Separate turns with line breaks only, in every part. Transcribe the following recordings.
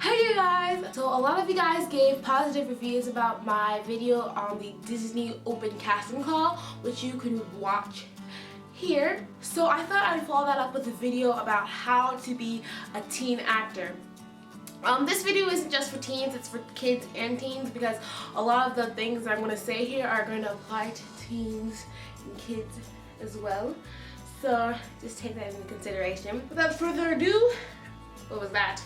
Hey you guys! So a lot of you guys gave positive reviews about my video on the Disney Open Casting Call, which you can watch here. So I thought I'd follow that up with a video about how to be a teen actor. This video isn't just for teens, it's for kids and teens, because a lot of the things I'm going to say here are going to apply to teens and kids as well. So just take that into consideration. Without further ado, what was that?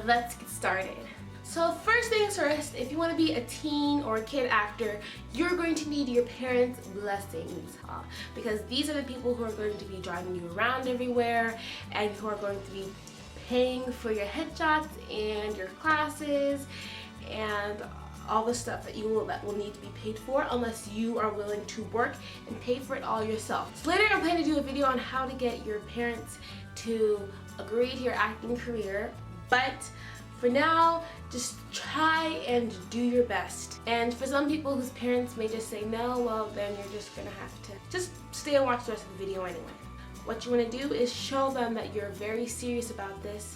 Let's get started. So first things first, if you want to be a teen or a kid actor, you're going to need your parents' blessings, because these are the people who are going to be driving you around everywhere and who are going to be paying for your headshots and your classes and all the stuff that will need to be paid for, unless you are willing to work and pay for it all yourself. So later I'm planning to do a video on how to get your parents to agree to your acting career, but for now, just try and do your best. And for some people whose parents may just say no, well then you're just gonna have to just stay and watch the rest of the video anyway. What you want to do is show them that you're very serious about this,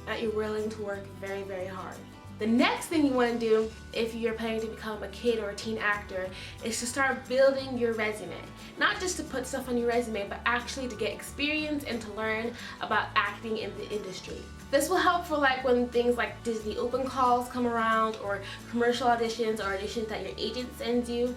that you're willing to work very, very hard. The next thing you want to do if you're planning to become a kid or a teen actor is to start building your resume. Not just to put stuff on your resume, but actually to get experience and to learn about acting in the industry. This will help for like when things like Disney Open Calls come around, or commercial auditions, or auditions that your agent sends you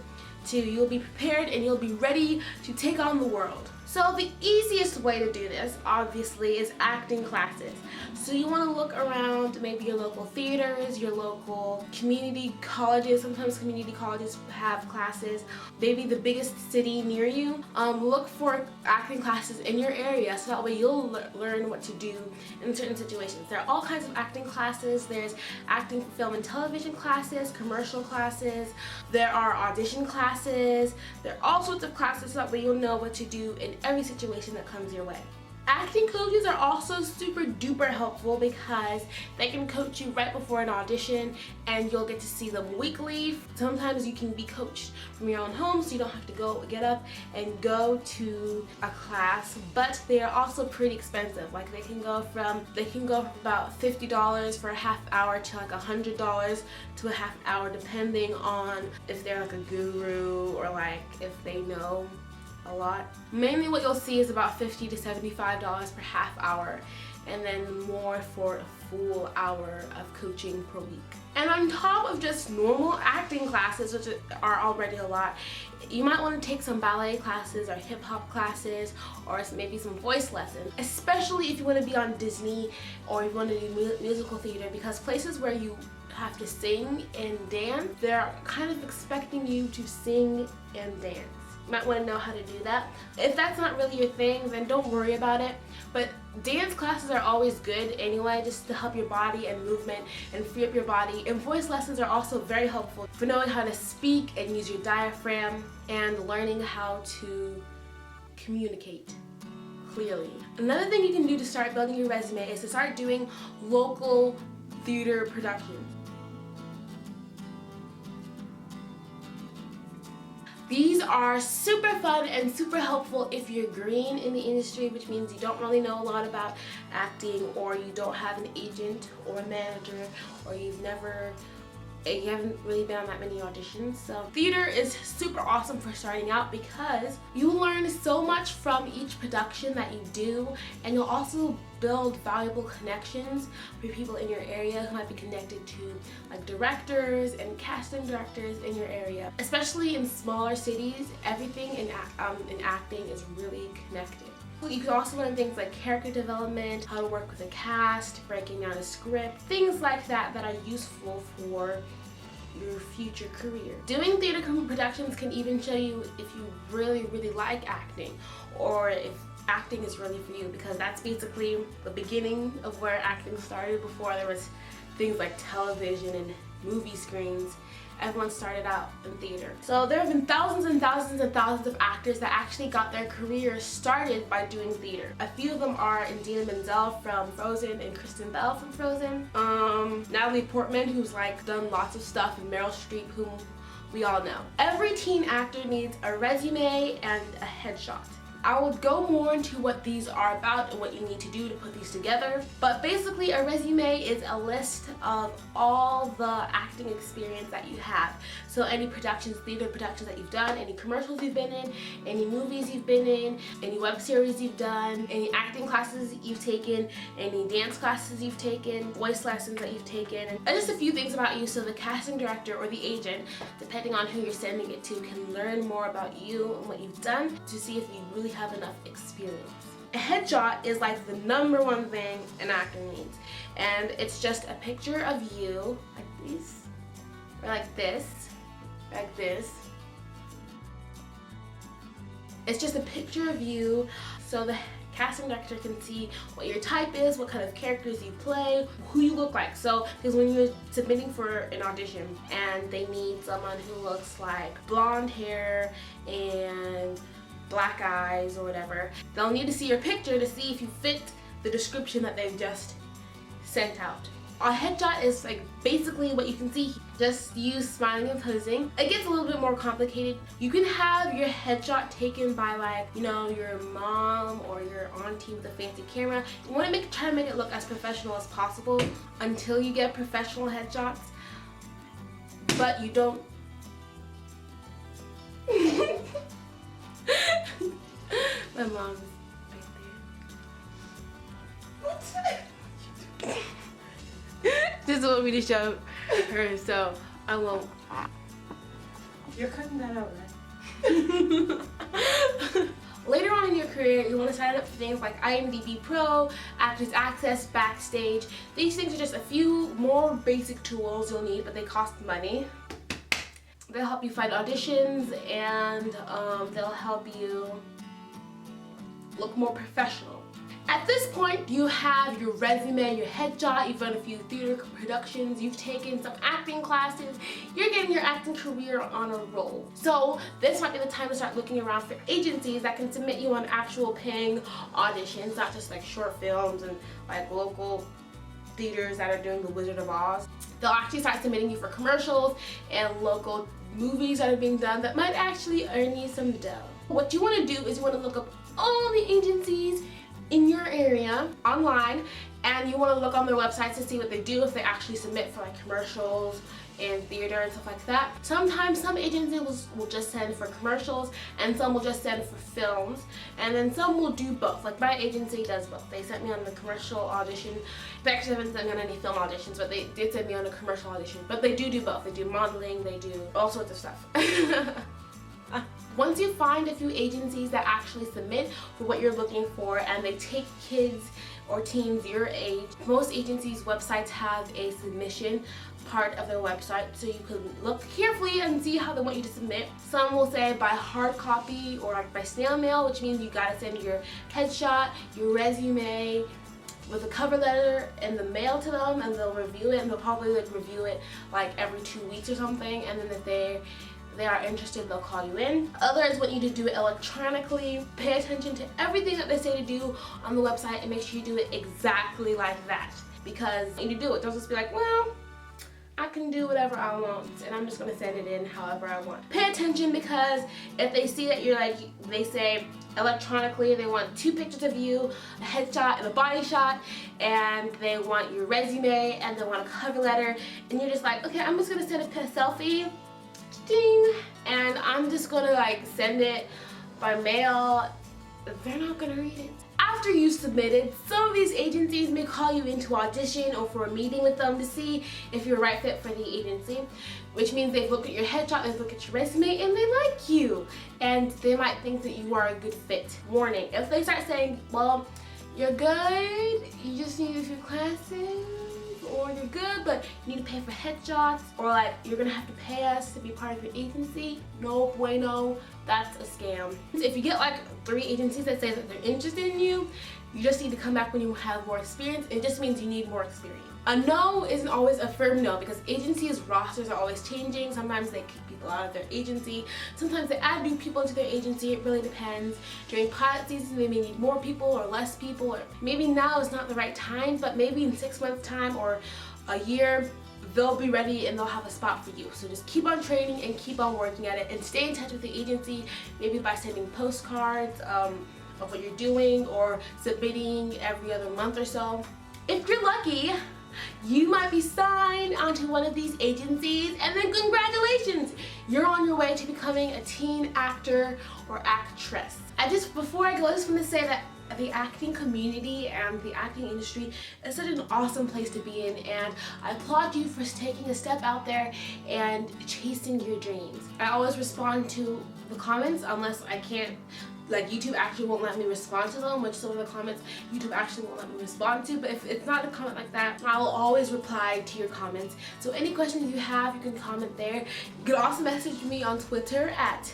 to. You'll be prepared and you'll be ready to take on the world. So the easiest way to do this, obviously, is acting classes. So you want to look around maybe your local theaters, your local community colleges. Sometimes community colleges have classes. Maybe the biggest city near you. Look for acting classes in your area, so that way you'll learn what to do in certain situations. There are all kinds of acting classes. There's acting for film and television classes, commercial classes. There are audition classes. There are all sorts of classes, so that way you'll know what to do in every situation that comes your way. Acting coaches are also super duper helpful because they can coach you right before an audition and you'll get to see them weekly. Sometimes you can be coached from your own home, so you don't have to get up and go to a class, but they are also pretty expensive. Like they can go from about $50 for a half hour to like $100 to a half hour, depending on if they're like a guru or like if they know a lot. Mainly what you'll see is about $50 to $75 per half hour, and then more for a full hour of coaching per week. And on top of just normal acting classes, which are already a lot, you might want to take some ballet classes or hip hop classes, or maybe some voice lessons, especially if you want to be on Disney or if you want to do musical theater, because places where you have to sing and dance, they're kind of expecting you to sing and dance. You might want to know how to do that. If that's not really your thing, then don't worry about it. But dance classes are always good anyway, just to help your body and movement and free up your body. And voice lessons are also very helpful for knowing how to speak and use your diaphragm and learning how to communicate clearly. Another thing you can do to start building your resume is to start doing local theater productions. These are super fun and super helpful if you're green in the industry, which means you don't really know a lot about acting, or you don't have an agent or a manager, or you haven't really been on that many auditions. So theater is super awesome for starting out because you learn so much from each production that you do, and you'll also build valuable connections with people in your area who might be connected to like directors and casting directors in your area. Especially in smaller cities, everything in acting is really connected. You can also learn things like character development, how to work with a cast, breaking down a script, things like that that are useful for your future career. Doing theater productions can even show you if you really, really like acting, or if acting is really for you, because that's basically the beginning of where acting started. Before there was things like television and movie screens, everyone started out in theater. So there have been thousands and thousands and thousands of actors that actually got their careers started by doing theater. A few of them are Idina Menzel from Frozen and Kristen Bell from Frozen. Natalie Portman, who's like done lots of stuff, and Meryl Streep, whom we all know. Every teen actor needs a resume and a headshot. I would go more into what these are about and what you need to do to put these together. But basically, a resume is a list of all the acting experience that you have. So any productions, theater productions that you've done, any commercials you've been in, any movies you've been in, any web series you've done, any acting classes you've taken, any dance classes you've taken, voice lessons that you've taken, and just a few things about you so the casting director or the agent, depending on who you're sending it to, can learn more about you and what you've done to see if you really have enough experience. A headshot is like the #1 thing an actor needs, and it's just a picture of you like this, or like this, like this. It's just a picture of you so the casting director can see what your type is, what kind of characters you play, who you look like. So, because when you're submitting for an audition and they need someone who looks like blonde hair and black eyes or whatever, they'll need to see your picture to see if you fit the description that they've just sent out. A headshot is like basically what you can see, just you smiling and posing. It gets a little bit more complicated. You can have your headshot taken by, like, you know, your mom or your auntie with a fancy camera. You want to try to make it look as professional as possible until you get professional headshots, but you don't. My mom's right there. This is what we just showed her, so I won't.
You're cutting that out, right?
Later on in your career, you want to sign up for things like IMDb Pro, Actors Access, Backstage. These things are just a few more basic tools you'll need, but they cost money. They'll help you find auditions, and they'll help you look more professional. At this point, you have your resume, your headshot, you've done a few theater productions, you've taken some acting classes, you're getting your acting career on a roll. So this might be the time to start looking around for agencies that can submit you on actual paying auditions, not just like short films and like local theaters that are doing The Wizard of Oz. They'll actually start submitting you for commercials and local movies that are being done that might actually earn you some dough. What you want to do is you want to look up all the agencies in your area online, and you want to look on their websites to see what they do, if they actually submit for like commercials and theater and stuff like that. Sometimes some agencies will just send for commercials, and some will just send for films, and then some will do both. Like my agency does both. They sent me on the commercial audition. They actually haven't sent me on any film auditions, but they did send me on a commercial audition. But they do both. They do modeling, they do all sorts of stuff. Once you find a few agencies that actually submit for what you're looking for and they take kids or teens your age, most agencies' websites have a submission part of their website, so you can look carefully and see how they want you to submit. Some will say by hard copy or like by snail mail, which means you gotta send your headshot, your resume with a cover letter in the mail to them, and they'll review it, and they'll probably like review it like every 2 weeks or something, and then if they are interested, they'll call you in. Others want you to do it electronically. Pay attention to everything that they say to do on the website and make sure you do it exactly like that, because you need to do it. Don't just be like, well, I can do whatever I want and I'm just gonna send it in however I want. Pay attention, because if they see that you're like, they say electronically, they want 2 pictures of you, a headshot and a body shot, and they want your resume and they want a cover letter, and you're just like, okay, I'm just gonna send a selfie, ding, and I'm just gonna like send it by mail. They're not gonna read it. After you submitted, some of these agencies may call you in to audition or for a meeting with them to see if you're a right fit for the agency, which means they've looked at your headshot, they've looked at your resume, and they like you, and they might think that you are a good fit. Warning, if they start saying, well, you're good, you just need a few classes, or you're good but you need to pay for headshots, or like you're gonna have to pay us to be part of your agency, no bueno, that's a scam. If you get like 3 agencies that say that they're interested in you, you just need to come back when you have more experience. It just means you need more experience. A no isn't always a firm no, because agencies' rosters are always changing. Sometimes they kick people out of their agency. Sometimes they add new people into their agency. It really depends. During pilot season, they may need more people or less people, or maybe now is not the right time, but maybe in 6 months' time or a year, they'll be ready and they'll have a spot for you. So just keep on training and keep on working at it, and stay in touch with the agency, maybe by sending postcards. of what you're doing or submitting every other month or so. If you're lucky, you might be signed onto one of these agencies, and then congratulations! You're on your way to becoming a teen actor or actress. Before I go, I just want to say that the acting community and the acting industry is such an awesome place to be in, and I applaud you for taking a step out there and chasing your dreams. I always respond to the comments unless I can't, like YouTube actually won't let me respond to them, which some of the comments YouTube actually won't let me respond to, but if it's not a comment like that, I will always reply to your comments. So any questions you have, you can comment there. You can also message me on Twitter at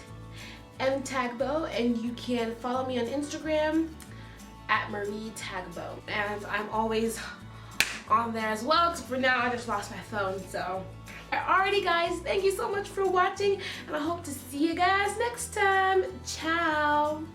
mtagbo, and you can follow me on Instagram at Marie Tagbo, and I'm always on there as well, because for now I just lost my phone. So alrighty guys, thank you so much for watching, and I hope to see you guys next time. Ciao.